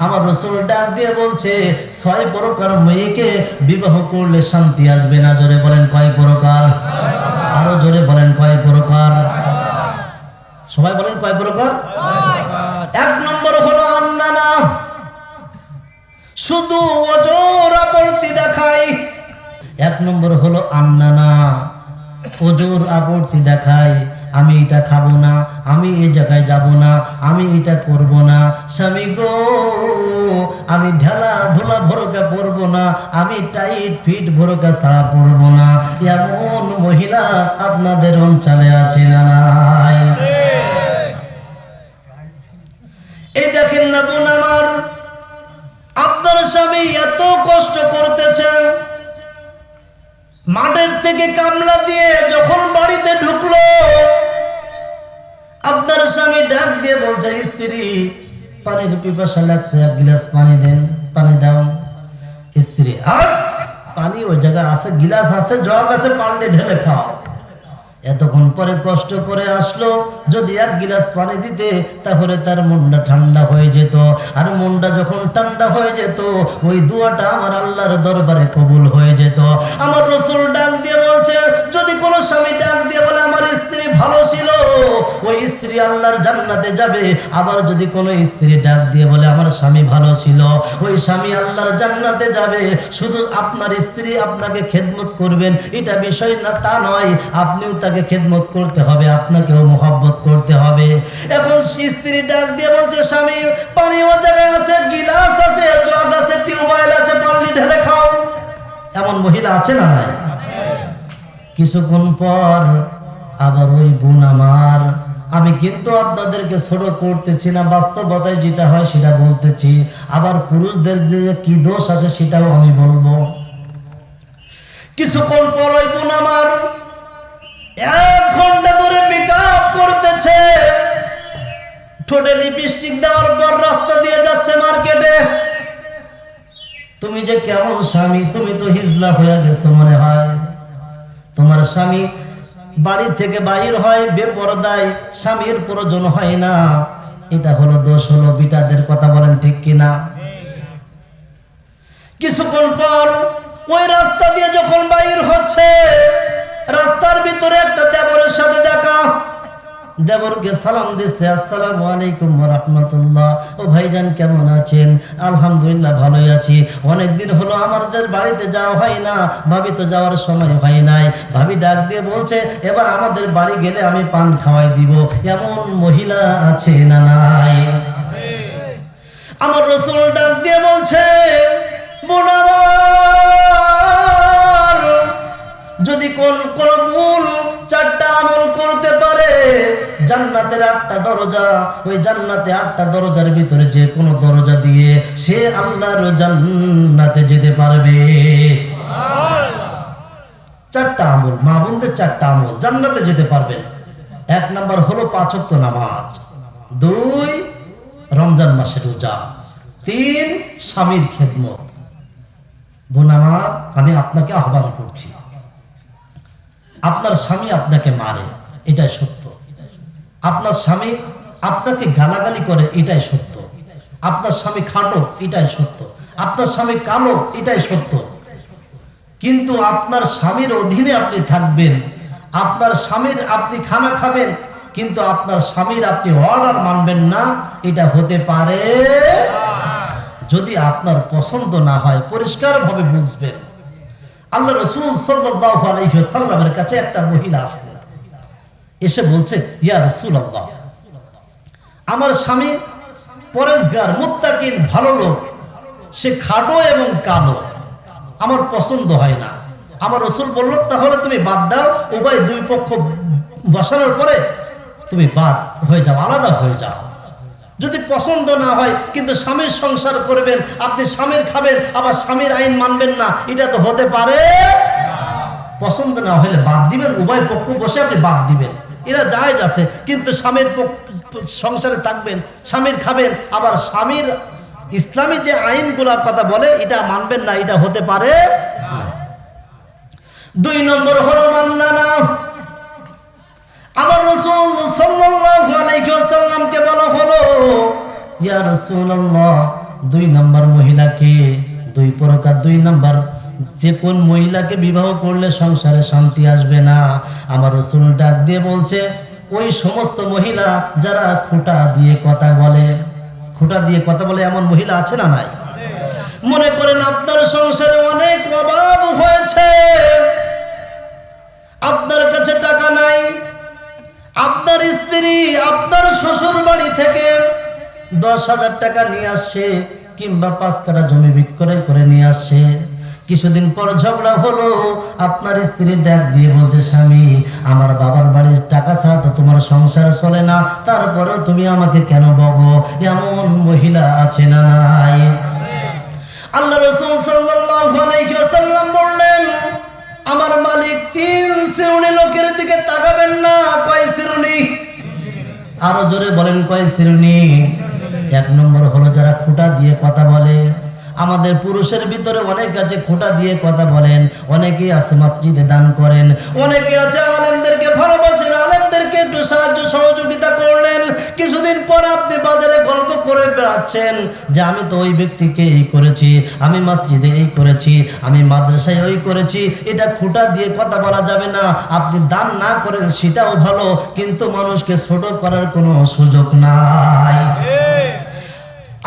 আমার রাসূল ডাক দিয়ে বলছে 6 প্রকার মেয়েকে বিবাহ করলে শান্তি আসবে না। জোরে বলেন কয় প্রকার? আরো জোরে বলেন কয় প্রকার? সবাই বলেন কয় প্রকার? 1 নম্বর হলো আন্নানা, শুধু ওজোর আপত্তি দেখায়। 1 নম্বর হলো আন্নানা, ওজোর আপত্তি দেখায়। আমি এটা খাবো না, আমি এই জায়গায় যাব না, আমি এটা করব না। স্বামী গো, আমি ঢালা ঢোলা ভরকা পরবো না, আমি টাইট ফিট ভরকা ছাড়া পরবো না। এমন মহিলা আপনাদের অঞ্চলে আছে না নাই? এই দেখেন না বোন আমার, আপনার স্বামী এত কষ্ট করতেছে, মাঠের থেকে কামলা দিয়ে যখন বাড়িতে ঢুকলো, আপনার স্বামী ডাক দিয়ে বলছে, স্ত্রী পানির পিপাসা লাগছে, 1 গ্লাস পানি দেন, পানি দাও। স্ত্রী, আর পানি ওই জায়গায় আছে, গিলাস আছে, জগ আছে, পানি ঢেলে খাও। এতক্ষণ পরে কষ্ট করে আসলো, যদি 1 গিলাস পানি দিতে তাহলে তার মনটা ঠান্ডা হয়ে যেত। আর মনটা যখন ঠান্ডা হয়ে যেত, ওই দোয়াটা আমার আল্লাহর দরবারে কবুল হয়ে যেত। আমার রাসূল ডাক দিয়ে বলছে, যদি কোনো স্বামী ডাক দিয়ে বলে আমার স্ত্রী ভালো ছিল, ওই স্ত্রী আল্লাহর জান্নাতে যাবে। আবার যদি কোনো স্ত্রী ডাক দিয়ে বলে আমার স্বামী ভালো ছিল, ওই স্বামী আল্লাহর জান্নাতে যাবে। শুধু আপনার স্ত্রী আপনাকে খেদমত করবেন এটা বিষয় না, তা নয়, আপনিও তাকে খেদমত করতে হবে, আপনাকেও মোহাব্বত করতে হবে। এখন স্ত্রী ডাক দিয়ে বলছে, স্বামী পানি ও জায়গায় আছে, গিলাস আছে, জগ আছে, টিউবওয়েল আছে, পানি ঢেলে খাও। এমন মহিলা আছে না নাই? কিছুক্ষণ পর আবার ওই বোন আমার, আমি কিন্তু আপনাদেরকে ছোট করতেছি না, বাস্তবতায় যেটা হয় সেটা বলতেছি। আবার পুরুষদের যে কি দোষ আছে সেটাও আমি বলবো। কিছুক্ষণ পর ওই বোন আমার 1 ঘন্টা ধরে মেকআপ করতেছে, ঠোঁটে লিপস্টিক দেওয়ার পর রাস্তা দিয়ে যাচ্ছে মার্কেটে। তুমি যে কেমন স্বামী, তুমি তো হিজলা হয়ে গেছো মনে হয়। তোমার স্বামী বাড়ি থেকে বাইর হয় বেপরদায়, স্বামীর প্রয়োজন হয় না, এটা হলো দোষ, হলো বিটাদের কথা বলেন ঠিক কিনা? কিছুক্ষণ পর ওই রাস্তা দিয়ে যখন বাইর হচ্ছে, রাস্তার ভিতরে একটা দেবরের সাথে দেখা। দেবরকে সালাম দিচ্ছে, আসসালামু আলাইকুম ওয়া রাহমাতুল্লাহ। ও ভাইজান কেমন আছেন? আলহামদুলিল্লাহ ভালোই আছি, অনেকদিন হলো আমাদের বাড়িতে যাওয়া হয় না, ভাবি তো যাওয়ার সময় হয় নাই। ভাবি ডাক দিয়ে বলছে এবার আমাদের বাড়ি গেলে আমি পান খাওয়াই দিব। এমন মহিলা আছে না নাই? আমার রাসূল ডাক দিয়ে বলছে, বোন আমার, যদি কোন ভুল 4টা আমল করতে পারে, জান্নাতের 8টা দরজা, ওই জান্নাতে 8টা দরজার ভিতরে যে কোনো দরজা দিয়ে সে আল্লাহর জান্নাতে যেতে পারবে। 4টা আমল, মা বোনদের 4টা আমল, জান্নাতে যেতে পারবেন। 1 নাম্বার হলো 5 ওয়াক্ত নামাজ, 2 রমজান মাসের রোজা, 3 স্বামীর খেদমত। বোন আমার, আমি আপনাকে আহ্বান করছি, আপনার স্বামী আপনাকে মারে এটাই সত্য, আপনার স্বামী আপনাকে গালাগালি করে এটাই সত্য, আপনার স্বামী খাটো এটাই সত্য, আপনার স্বামী কালো এটাই সত্য, কিন্তু আপনার স্বামীর অধীনে আপনি থাকবেন, আপনার স্বামীর আপনি খানা খাবেন, কিন্তু আপনার স্বামীর আপনি অর্ডার মানবেন না, এটা হতে পারে। যদি আপনার পছন্দ না হয় পরিষ্কারভাবে বুঝবেন। আল্লাহ রাসূল সাল্লাল্লাহু আলাইহি ওয়াসাল্লামের কাছে একটা মহিলা আসলেন, এসে বলছে, ইয়া রাসূলুল্লাহ, আমার স্বামী পরেজগার, মুত্তাকিন, ভালো লোক, সে খাটো এবং কালো, আমার পছন্দ হয় না। আমার রাসূল বলল, তাহলে তুমি বাদ দাও, উভয় 2 পক্ষ বসানোর পরে তুমি বাদ হয়ে যাও, আলাদা হয়ে যাও। যদি পছন্দ না হয় কিন্তু স্বামীর সংসার করবেন, আপনি স্বামীর খাবেন আবার স্বামীর আইন মানবেন না, এটা তো হতে পারে। পছন্দ না হলে বাদ দিবেন, উভয় পক্ষ বসে আপনি বাদ দিবেন, এরা জায়েজ আছে। কিন্তু স্বামীর সংসারে থাকবেন, স্বামীর খাবেন, আবার স্বামীর ইসলামী যে আইনগুলোর কথা বলে এটা মানবেন না, এটা হতে পারে। 2 নম্বর হলো মান্নানা। আমার রাসূল সাল্লাল্লাহু আলাইহি ওয়াসাল্লামকে বলা হলো, ইয়া রাসূলুল্লাহ, দুই নম্বর মহিলাকে, দুই প্রকার, দুই নম্বর যে কোন মহিলাকে বিবাহ করলে সংসারে শান্তি আসবে না। আমার রাসূল ডাক দিয়ে বলছে ওই সমস্ত মহিলা যারা খুঁটা দিয়ে কথা বলে। খুঁটা দিয়ে কথা বলে এমন মহিলা আছে না নাই? মনে করেন আপনার সংসারে অনেক অভাব হয়েছে, আপনার কাছে টাকা নাই, আপনার স্ত্রী আপনার শ্বশুর বাড়ি থেকে 10,000 টাকা নিয়ে আসছে কিংবা 5 কাঠা জমি বিক্রয় করে নিয়ে আসছে। কিছুদিন পর ঝগড়া হলো, আপনার স্ত্রী ডাক দিয়ে বলছে স্বামী আমার বাবার বাড়ির টাকা ছাড়া তো তোমার সংসার চলে না, তারপরেও তুমি আমাকে কেন বকো? এমন মহিলা আছে না নাই? আল্লাহ রাসূল সাল্লাল্লাহু আলাইহি ওয়াসাল্লাম বললেন আমার মালিক 3 শ্রেণীর লোকের দিকে তাকাবেন না। কয় শ্রেণী? আরো জোরে বলেন কয় শ্রেণী? 1 নম্বর হলো যারা খুঁটা দিয়ে কথা বলে। আমাদের পুরুষের ভিতরে অনেক আছে খুঁটা দিয়ে কথা বলেন, অনেকে আছে মসজিদে দান করেন, অনেকে আছে আলেমদেরকে ভালোবাসেন, আলেমদেরকে একটু সাহায্য সহযোগিতা করলেন। কিছুদিন পর আপনি বাজারে গল্প করে বেড়াচ্ছেন যে আমি তো ওই ব্যক্তিকে এই করেছি, আমি মসজিদে এই করেছি, আমি মাদ্রাসায় ওই করেছি। এটা খুঁটা দিয়ে কথা বলা যাবে না। আপনি দান না করেন সেটাও ভালো, কিন্তু মানুষকে ছোট করার কোনো সুযোগ নাই।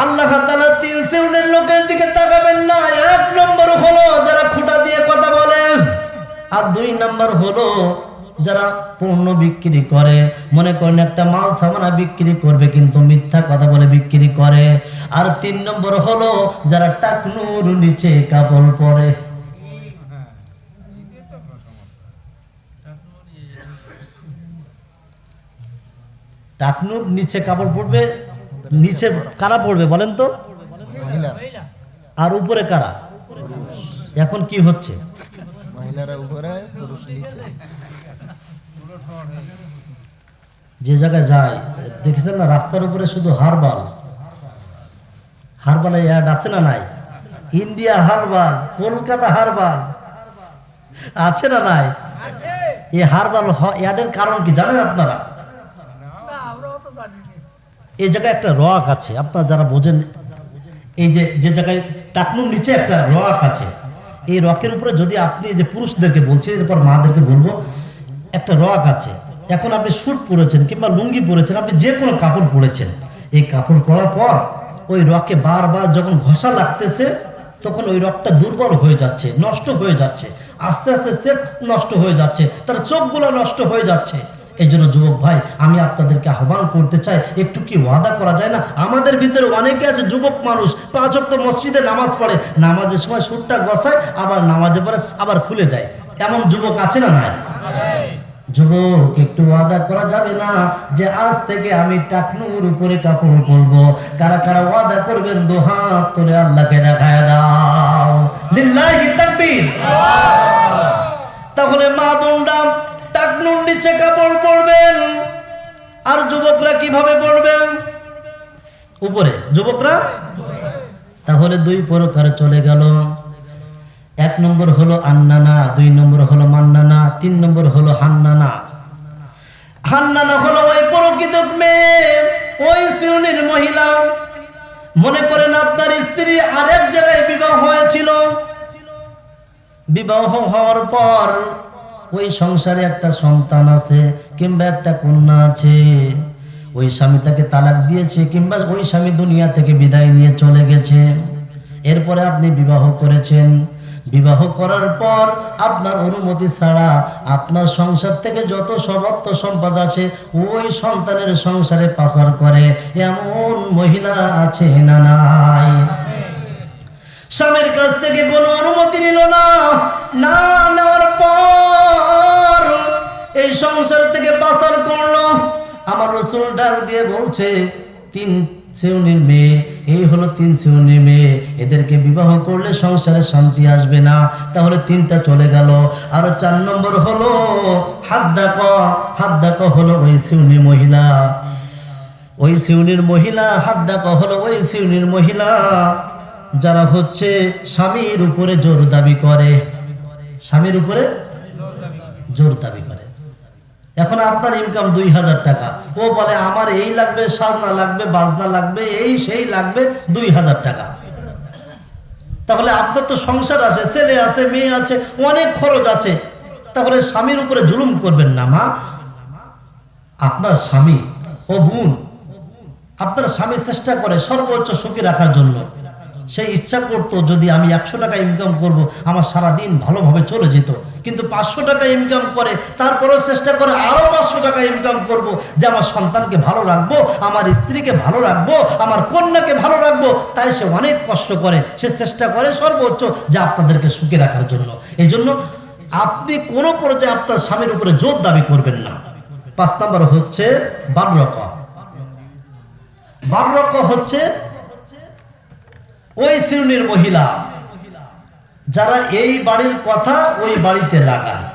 আল্লাহ তাআলা 3 শ্রেণীর লোকের দিকে তাকাবেন না। 1 নম্বর হলো যারা খুঁটা দিয়ে কথা বলে, আর 2 নম্বর হলো যারা পণ্য বিক্রি করে। মনে করেন একটা মাল সামানা বিক্রি করবে কিন্তু মিথ্যা কথা বলে বিক্রি করে। আর 3 নম্বর হলো যারা টাকনুর নিচে কাপড় পরে। টাকনুর নিচে কাপড় পরবে, নিচে কারা পড়বে বলেন তো? আর উপরে কারা? এখন কি হচ্ছে? মহিলারা উপরে, পুরুষ নিচে। যে জায়গায় যায় দেখেছেন না রাস্তার উপরে শুধু হারবাল, হারবাল অ্যাড আছে না নাই? ইন্ডিয়া হারবাল, কলকাতা হারবাল আছে না নাই? এই হারবাল অ্যাডের কারণ কি জানেন আপনারা? এই জায়গায় একটা রক আছে, আপনারা যারা বোঝেন, এই যে জায়গায় টাকনুর নিচে একটা রক আছে, এই রকের উপরে যদি আপনি যে পুরুষদেরকে বলছি, এরপর মাদেরকে বলবো, একটা রক আছে। এখন আপনি স্যুট পরেছেন কিংবা লুঙ্গি পরেছেন, আপনি যে কোনো কাপড় পরেছেন, এই কাপড় পরার পর ওই রকে বারবার যখন ঘষা লাগতেছে তখন ওই রকটা দুর্বল হয়ে যাচ্ছে, নষ্ট হয়ে যাচ্ছে, আস্তে আস্তে সেক্স নষ্ট হয়ে যাচ্ছে, তার চোখগুলো নষ্ট হয়ে যাচ্ছে। এই জন্য যুবক ভাই আমি আপনাদেরকে আহ্বান করতে চাই, একটু কি ওয়াদা করা যায় না? আমাদের ভিতরে অনেকে আছে যুবক মানুষ 5 ওয়াক্ত মসজিদে নামাজ পড়ে, নামাজের সময় সুরটা গসায়, আবার নামাজের পরে আবার খুলে দেয়। এমন যুবক আছে না নাই? যুবক একটু ওয়াদা করা যাবে না যে আজ থেকে আমি টাকনুর উপরে কাপড় পরবো? কারা কারা ওয়াদা করবেন? 2 হাত তুলে আল্লাহকে দেখায় দাও। লিল্লাহি তাকবীর। তাহলে মা বোনরা টাকনুর নিচে কাপড় পরবেন। আর যুবকরা কিভাবে পরবেন? উপরে। যুবকরা তাহলে 2 প্রকার চলে গেল। 1 নম্বর হলো আন্নানা, 2 নম্বর হলো মান্নানা, 3 নম্বর হলো হান্নানা। হান্নানা হলো ওই প্রকৃত মেয়ে, ওই শ্রেণীর মহিলা। মনে করেন আপনার স্ত্রী আরেক জায়গায় বিবাহ হয়েছিল, বিবাহ হওয়ার পর ওই সংসারে একটা সন্তান আছে কিংবা একটা কন্যা আছে, ওই স্বামী তাকে তালাক দিয়েছে কিংবা ওই স্বামী দুনিয়া থেকে বিদায় নিয়ে চলে গেছে। এরপরে আপনি বিবাহ করেছেন, বিবাহ করার পর আপনার অনুমতি ছাড়া আপনার সংসার থেকে যত সবত্ব সম্পদ আছে ওই সন্তানের সংসারে পাচার করে, এমন মহিলা আছে না নাই? স্বামীর কাছ থেকে কোনো অনুমতি নিল না, না নেওয়ার পর এই সংসার থেকে পাচার করলো। আমার রাসূল ডাক দিয়ে বলছে 3 শ্রেণীর মেয়ে, এই হলো 3 শ্রেণীর মেয়ে, এদেরকে বিবাহ করলে সংসারে শান্তি আসবে না। তাহলে 3টা চলে গেল। আর 4 নম্বর হলো হাদ্দাকা। হাদ্দাকা হলো ওই শ্রেণীর মহিলা, ওই শ্রেণীর মহিলা। হাদ্দাকা হলো ওই শ্রেণীর মহিলা যারা হচ্ছে স্বামীর উপরে জোর দাবি করে, স্বামীর উপরে জোর দাবি করে। এখন আপনার ইনকাম 2000 টাকা, ও বলে আমার এই লাগবে, সাজনা লাগবে, বাজনা লাগবে, এই সেই লাগবে 2000 টাকা। তাহলে আপনার তো সংসার আছে, ছেলে আছে, মেয়ে আছে, অনেক খরচ আছে। তাহলে স্বামীর উপরে জুলুম করবেন না মা। আপনার স্বামী ও বোন, আপনার স্বামী চেষ্টা করে সর্বোচ্চ সুখী রাখার জন্য। সেই ইচ্ছা করতো যদি আমি 100 টাকা ইনকাম করব, আমার সারাদিন ভালোভাবে চলে যেত, কিন্তু 500 টাকা ইনকাম করে, তারপরেও চেষ্টা করে আরও 500 টাকা ইনকাম করব, যে আমার সন্তানকে ভালো রাখবো, আমার স্ত্রীকে ভালো রাখবো, আমার কন্যাকে ভালো রাখবো। তাই সে অনেক কষ্ট করে, সে চেষ্টা করে সর্বোচ্চ যে আপনাদেরকে সুখী রাখার জন্য। এই জন্য আপনি কোনো পর্যায়ে আপনার স্বামীর উপরে জোর দাবি করবেন না। 5 নম্বর হচ্ছে বাররকা। বাররকা হচ্ছে ওই শ্রেণীর মহিলা যারা এই বাড়ির কথা ওই বাড়িতে লাগায়।